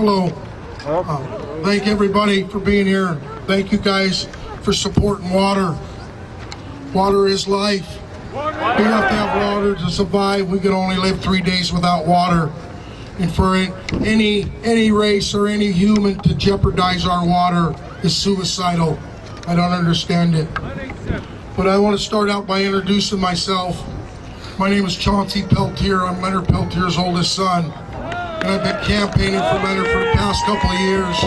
Hello. Thank everybody for being here. Thank you guys for supporting water. Water is life. We have to have water to survive. We can only live 3 days without water. And for any race or any human to jeopardize our water is suicidal. I don't understand it. But I want to start out by introducing myself. My name is Chauncey Peltier. I'm Leonard Peltier's oldest son. And I've been campaigning for Leonard for the past couple of years.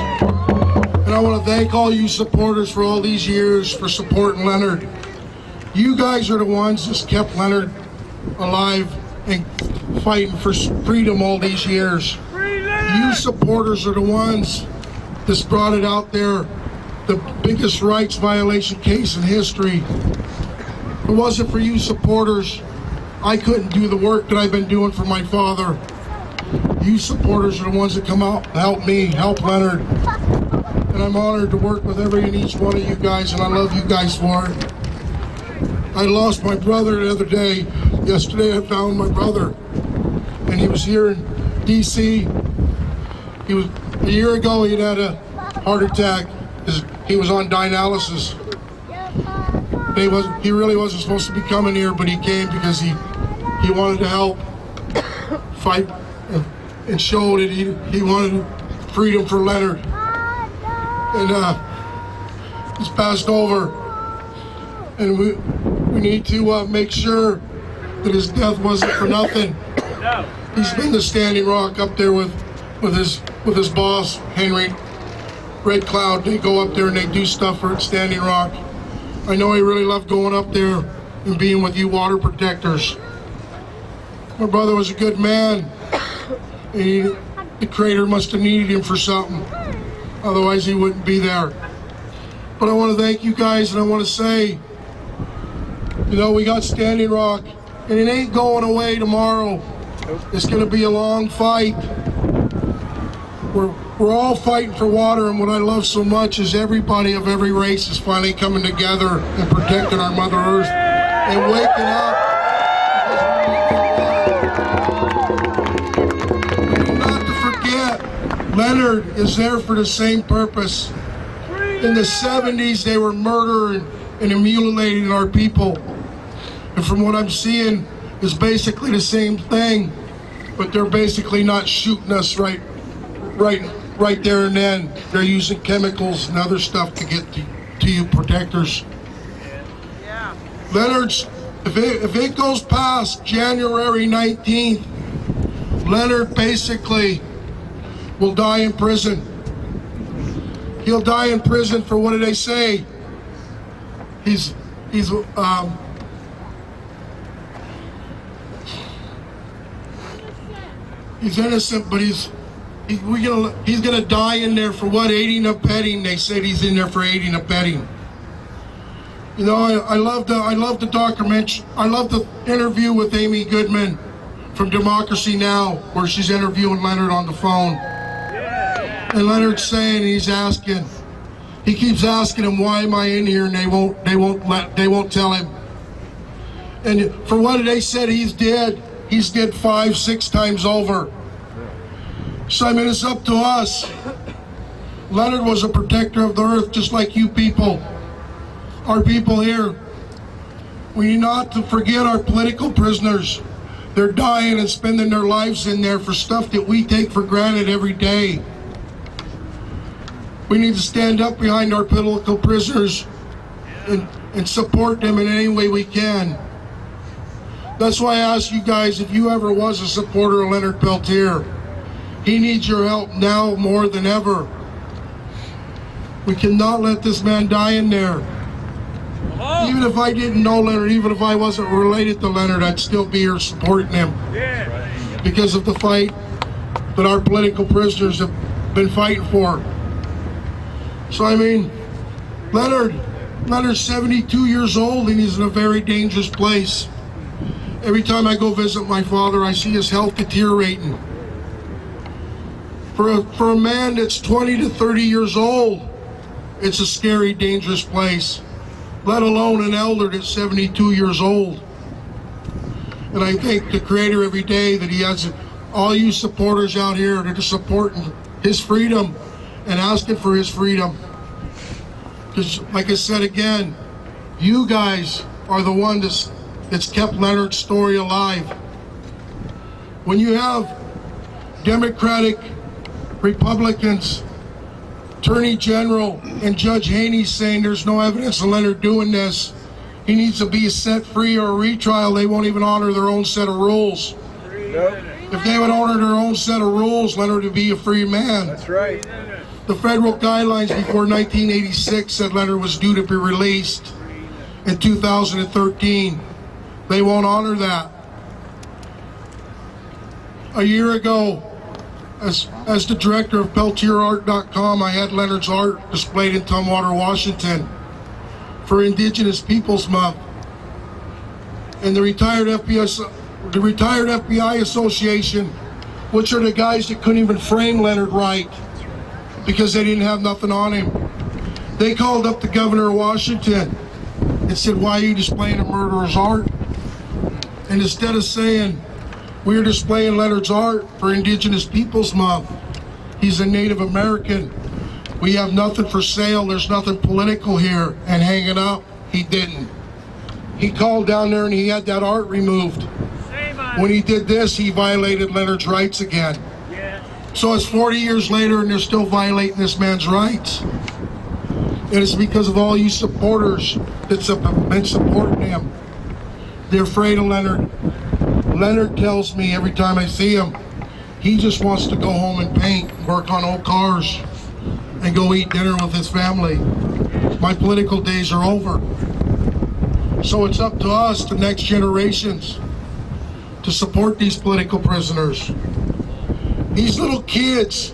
And I want to thank all you supporters for all these years for supporting Leonard. You guys are the ones that's kept Leonard alive and fighting for freedom all these years. You supporters are the ones that's brought it out there, the biggest rights violation case in history. If it wasn't for you supporters, I couldn't do the work that I've been doing for my father. You supporters are the ones that come out and help me, help Leonard. And I'm honored to work with every and each one of you guys, and I love you guys for it. I lost my brother the other day. Yesterday I found my brother, and he was here in DC. A year ago he had a heart attack. He was on dialysis. He really wasn't supposed to be coming here, but he came because he wanted to help fight and show that he wanted freedom for Leonard. And he's passed over. And we need to make sure that his death wasn't for nothing. He's been the Standing Rock up there with his boss, Henry. Red Cloud, they go up there and they do stuff for Standing Rock. I know he really loved going up there and being with you water protectors. My brother was a good man. And the Creator must have needed him for something. Otherwise he wouldn't be there. But I want to thank you guys, and I want to say, you know, we got Standing Rock, and it ain't going away tomorrow. It's going to be a long fight. We're all fighting for water, and what I love so much is everybody of every race is finally coming together and protecting our Mother Earth and waking up. Not to forget, Leonard is there for the same purpose. In the 70s, they were murdering and mutilating our people. And from what I'm seeing, it's basically the same thing, but they're basically not shooting us right there and then. They're using chemicals and other stuff to get to you protectors. Leonard's, if it goes past January 19th, Leonard basically will die in prison. He'll die in prison for, what do they say? He's innocent, but he's gonna die in there for what? Aiding and abetting. They said he's in there for aiding and abetting. You know, I love the documentary. I love the interview with Amy Goodman from Democracy Now!, where she's interviewing Leonard on the phone. And Leonard's saying, he keeps asking him, why am I in here? And they won't tell him. And for what they said he's dead 5-6 times over. So I mean, it's up to us. Leonard was a protector of the earth, just like you people, our people here. We need not to forget our political prisoners. They're dying and spending their lives in there for stuff that we take for granted every day. We need to stand up behind our political prisoners and support them in any way we can. That's why I ask you guys, if you ever was a supporter of Leonard Peltier, he needs your help now more than ever. We cannot let this man die in there. Even if I didn't know Leonard, even if I wasn't related to Leonard, I'd still be here supporting him. Because of the fight that our political prisoners have been fighting for. So I mean, Leonard's 72 years old and he's in a very dangerous place. Every time I go visit my father, I see his health deteriorating. For a man that's 20 to 30 years old, it's a scary, dangerous place, let alone an elder that's 72 years old. And I thank the Creator every day that he has all you supporters out here that are supporting his freedom and asking for his freedom. Because, like I said again, you guys are the one that's kept Leonard's story alive. When you have Democratic, Republicans, Attorney General, and Judge Haney saying there's no evidence of Leonard doing this, he needs to be set free or a retrial, they won't even honor their own set of rules. If they would honor their own set of rules, Leonard would be a free man. That's right. The federal guidelines before 1986 said Leonard was due to be released in 2013. They won't honor that. A year ago, as the director of PeltierArt.com, I had Leonard's art displayed in Tumwater, Washington for Indigenous Peoples Month. And the retired FBI Association, which are the guys that couldn't even frame Leonard right because they didn't have nothing on him, they called up the governor of Washington and said, why are you displaying a murderer's art? And instead of saying, we're displaying Leonard's art for Indigenous Peoples Month, he's a Native American, we have nothing for sale, there's nothing political here, and hang it up, he didn't. He called down there and he had that art removed. When he did this, he violated Leonard's rights again. So it's 40 years later and they're still violating this man's rights. And it's because of all you supporters that's been supporting him. They're afraid of Leonard. Leonard tells me every time I see him, he just wants to go home and paint, work on old cars, and go eat dinner with his family. My political days are over. So it's up to us, the next generations, to support these political prisoners. These little kids,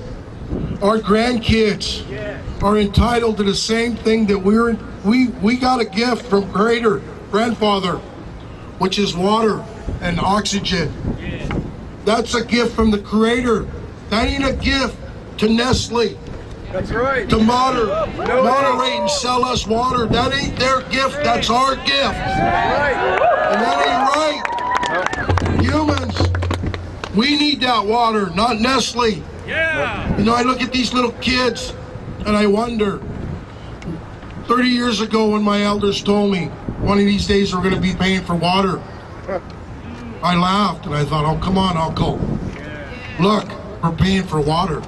our grandkids, are entitled to the same thing that we got a gift from grandfather, which is water and oxygen. That's a gift from the Creator. That ain't a gift to Nestle. That's right. To moderate and sell us water. That ain't their gift, that's our gift. And that ain't right. Humans, we need that water, not Nestle. Yeah. You know, I look at these little kids and I wonder, 30 years ago when my elders told me one of these days we're going to be paying for water, I laughed and I thought, oh, come on, Uncle. Look, we're paying for water.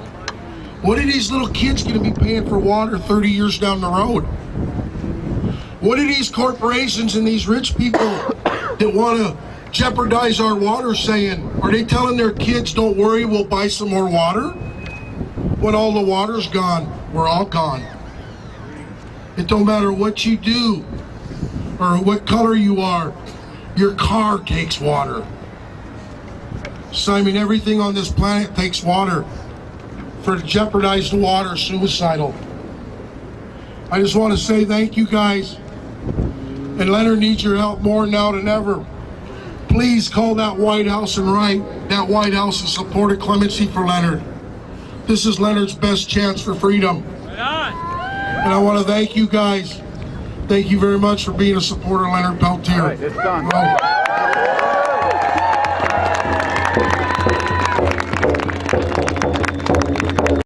What are these little kids going to be paying for water 30 years down the road? What are these corporations and these rich people that want to jeopardize our water saying? Are they telling their kids, don't worry, we'll buy some more water? When all the water's gone, we're all gone. It don't matter what you do or what color you are, your car takes water. So I mean, everything on this planet takes water. For to jeopardize the water, suicidal. I just want to say thank you guys. And Leonard needs your help more now than ever. Please call that White House and write that White House and support a clemency for Leonard. This is Leonard's best chance for freedom. And I want to thank you guys. Thank you very much for being a supporter of Leonard Peltier. All right, it's done.